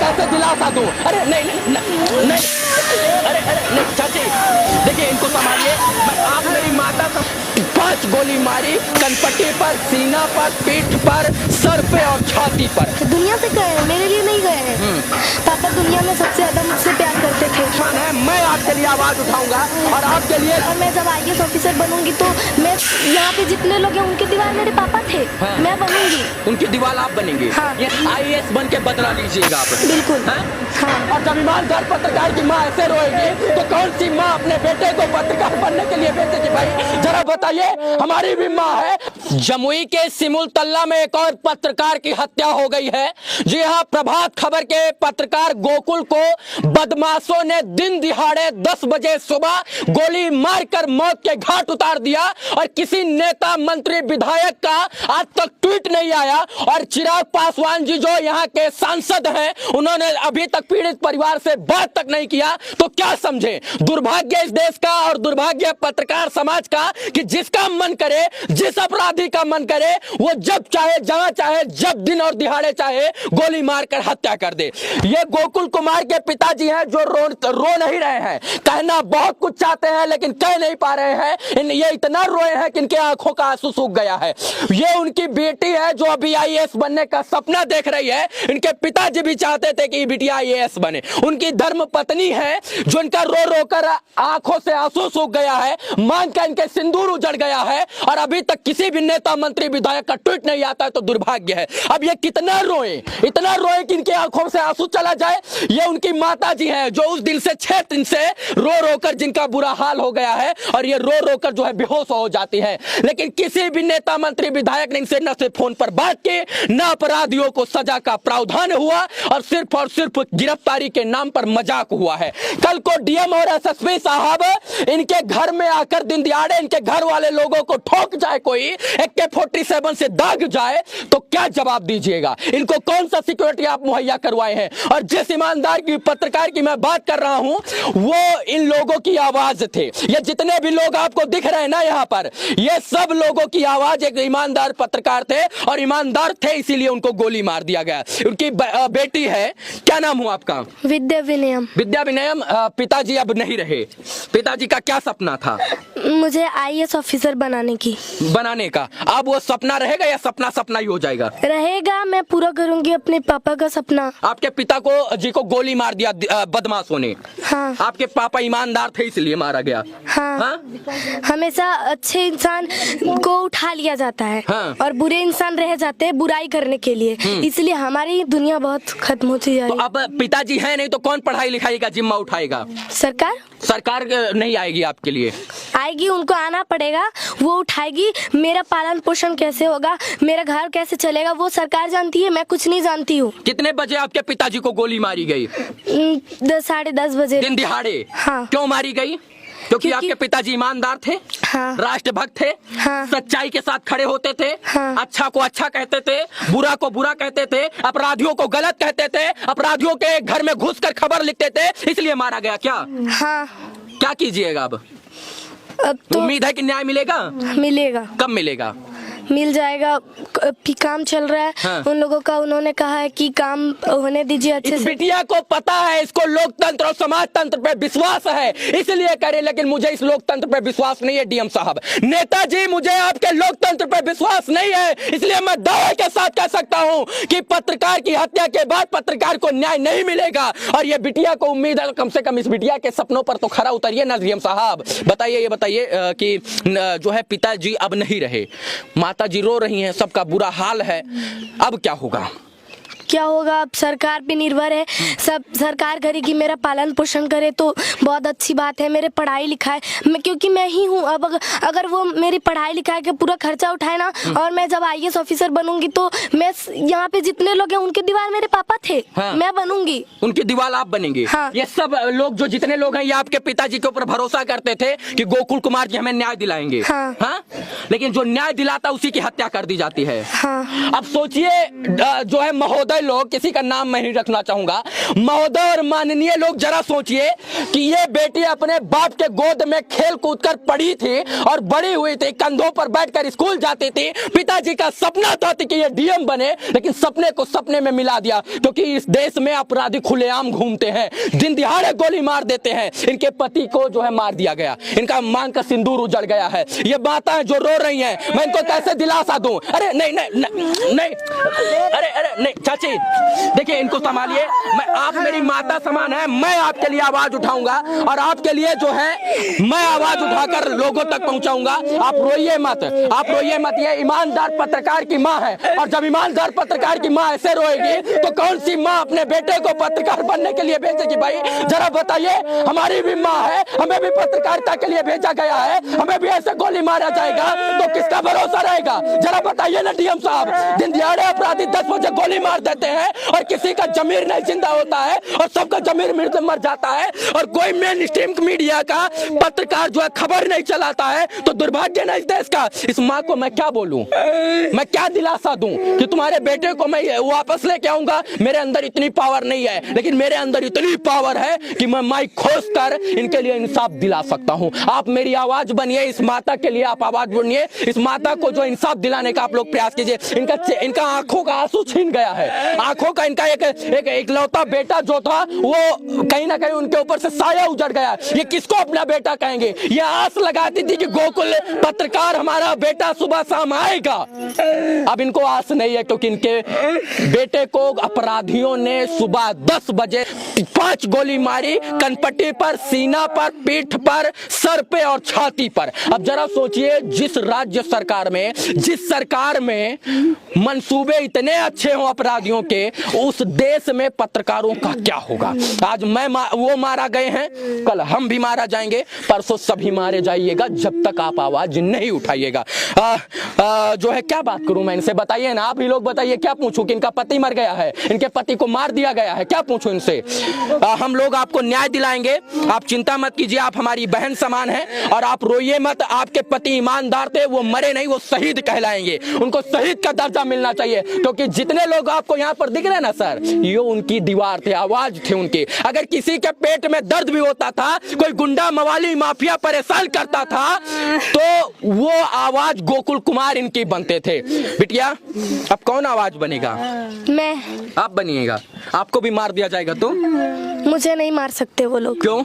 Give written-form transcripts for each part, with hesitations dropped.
कैसे दिलासा दूं? अरे नहीं नहीं नहीं, नहीं। अरे नहीं चाची, देखिए इनको संभालिए। आप मेरी माता को 5 गोली मारी, कनपट्टी पर, सीना पर, पीठ पर, सर पे और छाती पर। दुनिया से गए हैं, मेरे लिए नहीं गए हैं। पापा दुनिया में सबसे ज्यादा मुझसे प्यार करते थे। मैं आपके लिए आवाज उठाऊंगा और आपके लिए। और मैं जब IAS ऑफिसर बनूंगी तो मैं यहाँ पे जितने लोग हैं उनकी दीवार मेरे पापा थे। हाँ। मैं बनूंगी, उनकी दीवार आप बनेंगे। हाँ। ये IAS बन के बदला लीजिएगा आप। बिल्कुल। हाँ? हाँ। और जब ईमानदार पत्रकार की माँ ऐसे रोएगी तो कौन सी माँ अपने बेटे को पत्रकार बनने के लिए भेजेगी? भाई जरा बताइए, हमारी भी माँ है। जमुई के सिमुल तल्ला में एक और पत्रकार की हत्या हो गई है। जी हाँ, प्रभात खबर के पत्रकार गोकुल को बदमाशों ने दिन दिहाड़े 10 बजे सुबह गोली मारकर मौत के घाट उतार दिया और किसी नेता मंत्री विधायक का आज तक ट्वीट नहीं आया। और चिराग पासवान जी जो यहाँ के सांसद हैं, उन्होंने अभी तक पीड़ित परिवार से बात तक नहीं किया। तो क्या समझे, दुर्भाग्य इस देश का और दुर्भाग्य पत्रकार समाज का कि जिसका मन करे, जिस अपराधी का मन करे, वो जब चाहे, जहां चाहे, जब दिन और दिहाड़े चाहे गोली मारकर हत्या कर दे। ये गोकुल कुमार के पिताजी हैं जो रो नहीं रहे हैं। कहना बहुत कुछ चाहते हैं लेकिन कह नहीं पा रहे हैं। ये इतना रोए हैं कि इनके आंखों का आंसू सूख गया है। ये उनकी बेटी है जो अभी IAS बनने का सपना देख रही है। इनके पिताजी भी चाहते थे कि ये बिटिया IAS बने। उनकी धर्म पत्नी है जो इनका रो रो कर आंखों से आंसू सूख गया है, मांग का इनके सिंदूर उजड़ गया है और अभी तक किसी भी नेता मंत्री विधायक का ट्वीट नहीं आता है। तो दुर्भाग्य है। अब ये कितना रोए, इतना रोए कि इनके आंखों से आंसू चला जाए। ये उनकी माता जी हैं जो उस दिन से 6 दिन से रो रो कर जिनका बुरा हाल हो गया है और ये रो रो कर जो है बेहोश हो जाती है। लेकिन किसी भी नेता मंत्री विधायक ने इनसे न सिर्फ फोन पर बात की, न अपराधियों को सजा का प्रावधान हुआ और सिर्फ गिरफ्तारी के नाम पर मजाक हुआ है। कल को DM और SSP साहब इनके घर में आकर दिन दिहाड़े इनके घर वाले लोगों को ठोक जाए, कोई AK-47 से दाग जाए, तो क्या जवाब दीजिएगा? इनको कौन सा सिक्योरिटी आप मुहैया करवाए हैं? और जिस ईमानदार की पत्रकार की मैं बात कर रहा हूं, वो इन लोगों की आवाज थे। ये जितने भी लोग आपको दिख रहे हैं ना यहाँ पर, ये सब लोगों की आवाज एक ईमानदार पत्रकार थे और ईमानदार थे, इसीलिए उनको गोली मार दिया गया। उनकी बेटी है, क्या नाम हुआ आपका? विद्या विनयम। विद्या विनयम। पिताजी अब नहीं रहे। पिताजी का क्या सपना था? मुझे IAS ऑफिसर बनाने का। अब वो सपना रहेगा या सपना ही हो जाएगा? रहेगा। मैं पूरा करूंगी अपने पापा का सपना। आपके पिता को जी को गोली मार दिया बदमाशों ने। हाँ। आपके पापा ईमानदार थे इसलिए मारा गया। हाँ। हाँ? हमेशा अच्छे इंसान को उठा लिया जाता है। हाँ। और बुरे इंसान रह जाते हैं बुराई करने के लिए। इसलिए हमारी दुनिया बहुत खत्म होती जा रही है। अब पिताजी हैं नहीं तो कौन पढ़ाई लिखाई का जिम्मा उठाएगा? सरकार नहीं आएगी आपके लिए? आएगी, उनको आना पड़ेगा। वो उठाएगी। मेरा पालन पोषण कैसे होगा, मेरा घर कैसे चलेगा, वो सरकार जानती है, मैं कुछ नहीं जानती हूँ। कितने बजे आपके पिताजी को गोली मारी गई? 10-10:30 बजे। दिन दिहाड़े? हाँ। क्यों मारी गई? क्योंकि आपके पिताजी ईमानदार थे। हाँ। राष्ट्रभक्त थे। हाँ। सच्चाई के साथ खड़े होते थे। हाँ। अच्छा को अच्छा कहते थे, बुरा को बुरा कहते थे, अपराधियों को गलत कहते थे, अपराधियों के घर में घुसकर खबर लिखते थे, इसलिए मारा गया क्या? हाँ। क्या कीजिएगा अब तो उम्मीद है कि न्याय मिलेगा? मिलेगा। कब मिलेगा? मिल जाएगा। काम चल रहा है। हाँ। उन लोगों का, उन्होंने कहा है कि काम होने दीजिए अच्छे इस से। बिटिया को पता है इसको लोकतंत्र और समाज तंत्र पे विश्वास है, इसलिए करे। लेकिन मुझे इस लोकतंत्र पे विश्वास नहीं है DM साहब। नेताजी, मुझे आपके लोकतंत्र पे विश्वास नहीं है, इसलिए मैं दावे के साथ कह सकता हूं कि पत्रकार की हत्या के बाद पत्रकार को न्याय नहीं मिलेगा। और ये बिटिया को उम्मीद है कम से कम इस बिटिया के सपनों पर तो खरा उतरिए ना DM साहब। बताइए कि जो है पिताजी अब नहीं रहे, माताजी रो रही हैं, सबका बुरा हाल है, अब क्या होगा? क्या होगा, अब सरकार पे निर्भर है। सब सरकार करेगी, मेरा पालन पोषण करे तो बहुत अच्छी बात है। मेरे पढ़ाई लिखाई क्योंकि मैं ही हूँ। अब अगर वो मेरी पढ़ाई लिखाई का पूरा खर्चा उठाए ना, और मैं जब IAS ऑफिसर बनूंगी तो मैं यहाँ पे जितने लोग हैं उनकी दीवार मेरे पापा थे। हाँ। मैं बनूंगी, उनकी दीवार आप बनेंगे। हाँ। ये सब लोग जो जितने लोग हैं ये आपके पिताजी के ऊपर भरोसा करते थे कि गोकुल कुमार जी हमें न्याय दिलाएंगे। हाँ। हाँ? लेकिन जो न्याय दिलाता उसी की हत्या कर दी जाती है। हाँ। अब सोचिए जो है महोदय लोग, किसी का नाम मैं नहीं रखना चाहूंगा, महोदय और माननीय लोग जरा सोचिए कि ये बेटी अपने बाप के गोद में खेल कूद कर पड़ी थी और बड़ी हुई थी, कंधों पर बैठकर स्कूल जाती थी। पिताजी का सपना था कि ये डीएम बने, लेकिन सपने को सपने में मिला दिया, क्योंकि इस देश में अपराधी खुलेआम घूमते हैं, दिन दिहाड़े गोली मार देते हैं। इनके पति को जो है मार दिया गया, इनका मांग का सिंदूर उजड़ गया है। ये माताएं जो रो रही हैं, मैं इनको कैसे दिलासा दूं? अरे नहीं नहीं नहीं, नहीं। अरे नहीं चाची, देखिए इनको संभालिए। आप मेरी माता समान है, मैं आपके लिए आवाज उठाऊंगा और आपके लिए जो है मैं आवाज उठाकर लोगों तक पहुंचाऊंगा। आप रोइए मत, आप रोइए मत। ये ईमानदार पत्रकार की माँ है, और जब ईमानदार पत्रकार की माँ ऐसे रोएगी तो कौन सी माँ अपने बेटे को पत्रकार बनने के लिए भेजेगी? भाई जरा बताइए, हमारी भी माँ है, हमें भी पत्रकारिता के लिए भेजा गया है, हमें भी ऐसे गोली मारा जाएगा तो किसका भरोसा रहेगा? जरा बताइए ना डीएम साहब। दिन दिहाड़े अपराधी 10 बजे गोली मार देते हैं और किसी का जमीर नहीं जिंदा होता है और सबका जमीर मर जाता है, और कोई मेन स्ट्रीम मीडिया का पत्रकार जो है खबर नहीं चलाता है, तो दुर्भाग्य नहीं देश का। इस माँ को मैं क्या बोलूं, मैं क्या दिलासा दूं कि तुम्हारे बेटे को मैं वापस लेके आऊंगा? मेरे अंदर इतनी पावर नहीं है, लेकिन मेरे अंदर इतनी पावर है कि मैं माइक खोस कर इनके लिए इंसाफ दिला सकता हूं। आप मेरी आवाज बनिए, इस माता के लिए आप आवाज बनिए, इस माता को जो इंसाफ दिलाने का आप लोग प्रयास कीजिए। इनका आंखों का आंसू छीन गया है, आंखों का इनका एक इकलौता बेटा जो था वो कहीं ना कहीं उनके ऊपर से साया उजड़ गया। ये किसको अपना बेटा कहेंगे? ये आस लगाती थी कि गोकुल पत्रकार हमारा बेटा सुबह शाम आएगा, अब इनको आस नहीं है, क्योंकि इनके बेटे को अपराधियों ने सुबह 10 बजे 5 गोली मारी, कनपट्टी पर, सीना पर, पीठ पर, सर पे और छाती पर। अब जरा सोचिए, जिस राज्य सरकार में, जिस सरकार में मंसूबे इतने अच्छे हों अपराधियों के, उस देश में पत्रकारों का क्या होगा? आज वो मारा गए हैं, कल हम भी मारा जाएंगे, परसों सभी मारे जाइएगा, जब तक आप आवाज नहीं उठाइएगा। जो है क्या बात करूं मैं इनसे? बताइए ना, आप ही लोग बताइए, क्या पूछूं कि इनका पति मर गया है, इनके पति को मार दिया गया है, क्या पूछूं इनसे? हम लोग आपको न्याय दिलाएंगे, आप चिंता मत कीजिए, आप हमारी बहन समान हैं, और आप रोइए मत। आपके पति ईमानदार थे, वो मरे नहीं, वो शहीद कहलाएंगे, उनको शहीद का दर्जा मिलना चाहिए। क्योंकि जितने लोग आपको यहाँ पर दिख रहे हैं ना सर, ये उनकी दीवार थे, आवाज थे उनकी। अगर किसी के पेट में दर्द भी होता था, कोई गुंडा मवाली माफिया परेशान करता था, तो वो आवाज गोकुल कुमार इनकी बनते थे। बिटिया, अब कौन आवाज बनेगा? मैं। आप बनिएगा। आपको भी मार दिया जाएगा तो? मुझे नहीं मार सकते वो लोग। क्यों?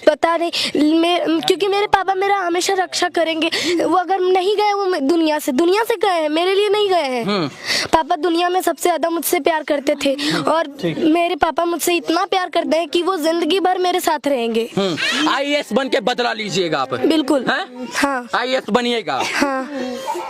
पता नहीं, क्योंकि मेरे पापा मेरा हमेशा रक्षा करेंगे। वो अगर नहीं गए, वो दुनिया से गए हैं, मेरे लिए नहीं गए हैं। पापा दुनिया में सबसे ज्यादा मुझसे प्यार करते थे, और मेरे पापा मुझसे इतना प्यार करते हैं कि वो जिंदगी भर मेरे साथ रहेंगे। आईएएस बन के बदला लीजिएगा आप? बिल्कुल। हाँ, आईएएस बनिएगा। हाँ।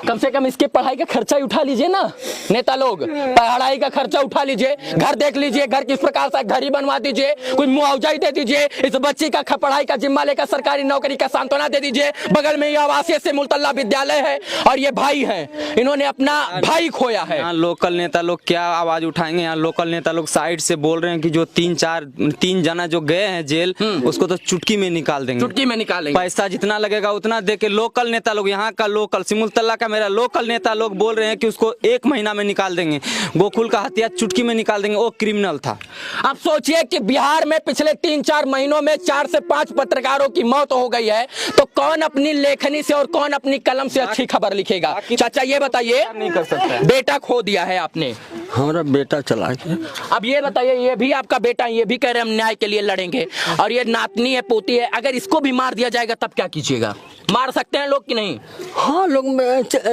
कम से कम इसके पढ़ाई का खर्चा उठा लीजिए ना नेता लोग, पढ़ाई का खर्चा उठा लीजिए, घर देख लीजिए, घर किस प्रकार से घर ही बनवा दीजिए, कोई मुआवजा ही दे दीजिए, इस बच्ची का पढ़ाई का जिम्मा लेकर सरकारी नौकरी का सांत्वना दे दीजिए। बगल में ये आवासीय सिमुलतल्ला विद्यालय है, और ये भाई हैं, इन्होंने अपना भाई खोया है। यहाँ लोकल नेता लोग क्या आवाज उठाएंगे? यहाँ लोकल नेता लोग साइड से बोल रहे हैं कि जो 3 जना जो गए हैं जेल, उसको तो चुटकी में निकाल देंगे, चुटकी में निकालेंगे, पैसा जितना लगेगा उतना दे के। लोकल नेता लोग, यहाँ का लोकल सिमुलतल्ला का मेरा लोकल नेता लोग बोल रहे हैं कि उसको 1 महीना में निकाल देंगे। गोकुल का हत्या चुटकी में निकाल देंगे, वो क्रिमिनल था। अब सोचिए कि बिहार में पिछले 3-4 महीनों में 4 से 5 पत्रकारों की मौत हो गई है, तो कौन अपनी लेखनी से और कौन अपनी कलम से अच्छी खबर लिखेगा? चाचा ये बताइए, नहीं कर सकता। बेटा खो दिया है आपने, हमारा बेटा चला गया। अब ये बताइए, ये भी आपका बेटा, ये भी कह रहे हैं हम न्याय के लिए लड़ेंगे, और ये नातनी है, पोती है, अगर इसको भी मार दिया जाएगा तब क्या कीजिएगा? मार सकते हैं लोग कि नहीं? हाँ, लोग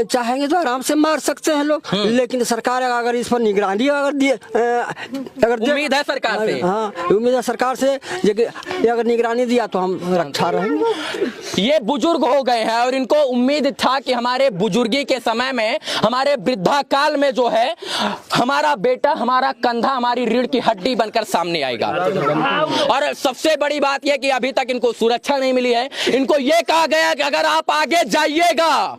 चाहेंगे तो आराम से मार सकते हैं लोग, लेकिन सरकार अगर इस पर निगरानी अगर उम्मीद है सरकार से। हाँ, उम्मीद है सरकार से, अगर निगरानी दिया तो हम रक्षा रहेंगे। ये बुजुर्ग हो गए हैं, और इनको उम्मीद था कि हमारे बुजुर्गी के समय में, हमारे वृद्धा काल में जो है, हमारा बेटा, हमारा कंधा, हमारी रीढ़ की हड्डी बनकर सामने आएगा। और सबसे बड़ी बात यह कि अभी तक इनको सुरक्षा नहीं मिली है। इनको यह कहा गया कि अगर आप आगे जाइएगा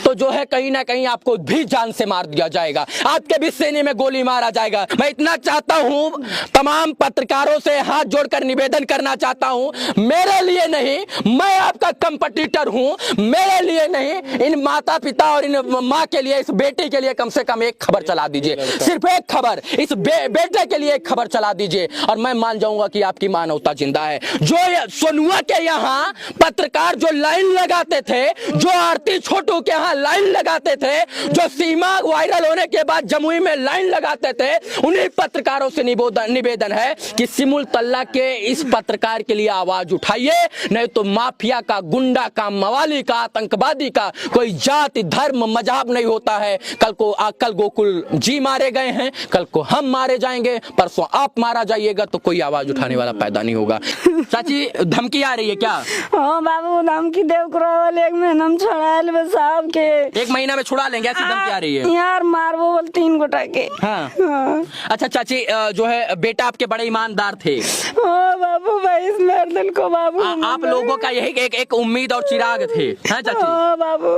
तो जो है कहीं ना कहीं आपको भी जान से मार दिया जाएगा, आपके भी सीने में गोली मारा जाएगा। मैं इतना चाहता हूं, तमाम पत्रकारों से हाथ जोड़कर निवेदन करना चाहता हूं, मेरे लिए नहीं, मैं आपके आपका कंपटीटर हूं, मेरे लिए नहीं, इन माता पिता और इन माँ के लिए, इस बेटी के लिए कम से कम एक खबर चला दीजिए, सिर्फ एक खबर, इस बेटे के लिए एक खबर चला दीजिए और मैं मान जाऊंगा कि आपकी मानवता जिंदा है। जो सोनुआ के यहाँ पत्रकार जो लाइन लगाते थे, जो आरती छोटू के यहाँ लाइन लगाते थे, जो सीमा वायरल होने के बाद जमुई में लाइन लगाते थे, उन्हीं पत्रकारों से निवेदन है कि सिमुल तल्ला के इस पत्रकार के लिए आवाज उठाइए, नहीं तो माफिया का, गुंडा का, मवाली का, आतंकवादी का कोई जाति धर्म मजहब नहीं होता है। कल गोकुल जी मारे गए हैं, कल को हम मारे जाएंगे, परसों आप मारा जाइएगा, तो कोई आवाज उठाने वाला पैदा नहीं होगा। चाची धमकी आ रही है क्या? हाँ बाबू, धमकी देव करो, एक महीना में छोड़ा ले साहब के, 1 महीना में छुड़ा लेंगे, ऐसी धमकी आ रही है यार, मारबो बोल 3 गोटा के। हाँ। अच्छा चाची, जो है बेटा आपके बड़े ईमानदार थे। हाँ बाबू भाई, इस मर्दन को बाबू आप लोगों का यही एक उम्मीद और चिराग थे। हाँ चाची। हाँ बाबू,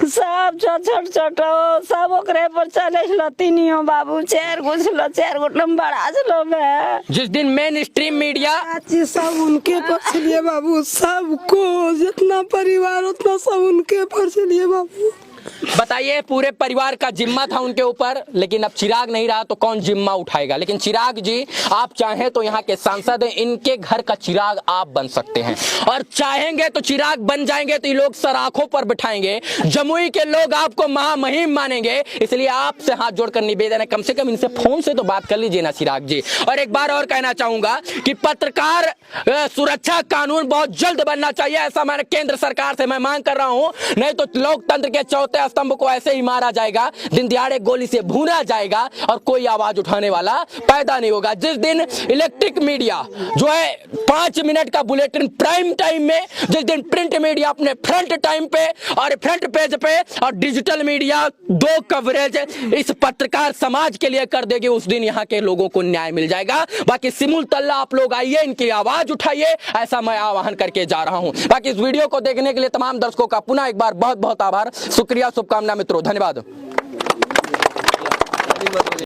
सब छोट सब ओकरे पर चले तीन हो बाबू, 4 गो छलो, 4 गो बड़ा छलो मैं। जिस दिन मेन स्ट्रीम मीडिया सब उनके पक्ष लिए बाबू, सबको जितना परिवार उतना सब उनके पक्ष लिए बाबू। बताइए, पूरे परिवार का जिम्मा था उनके ऊपर, लेकिन अब चिराग नहीं रहा तो कौन जिम्मा उठाएगा? लेकिन चिराग जी, आप चाहें तो यहाँ के सांसद हैं, इनके घर का चिराग आप बन सकते हैं, और चाहेंगे तो चिराग बन जाएंगे तो ये लोग सराखों पर बिठाएंगे, जमुई के लोग आपको महामहिम मानेंगे। इसलिए आपसे हाथ जोड़कर निवेदन है, कम से कम इनसे फोन से तो बात कर लीजिए ना चिराग जी। और एक बार और कहना चाहूंगा कि पत्रकार सुरक्षा कानून बहुत जल्द बनना चाहिए, ऐसा मैंने केंद्र सरकार से मैं मांग कर रहा हूं, नहीं तो लोकतंत्र के चौथे स्तंभ को ऐसे ही मारा जाएगा, दिन दिहाड़े गोली से भूना जाएगा और कोई आवाज उठाने वाला पैदा नहीं होगा। जिस दिन इलेक्ट्रिक मीडिया जो है 5 मिनट का बुलेटिन प्राइम टाइम में, जिस दिन प्रिंट मीडिया अपने फ्रंट टाइम पे और फ्रंट पेज पे, और डिजिटल मीडिया 2 कवरेज इस पत्रकार समाज के लिए कर देगी, उस दिन यहाँ के लोगों को न्याय मिल जाएगा। बाकी सिमुल तल्ला, आप लोग आइए, इनकी आवाज उठाइए, ऐसा मैं आह्वान करके जा रहा हूं। बाकी इस वीडियो को देखने के लिए तमाम दर्शकों का पुनः एक बार बहुत बहुत आभार, शुक्रिया, शुभकामना मित्रों, धन्यवाद।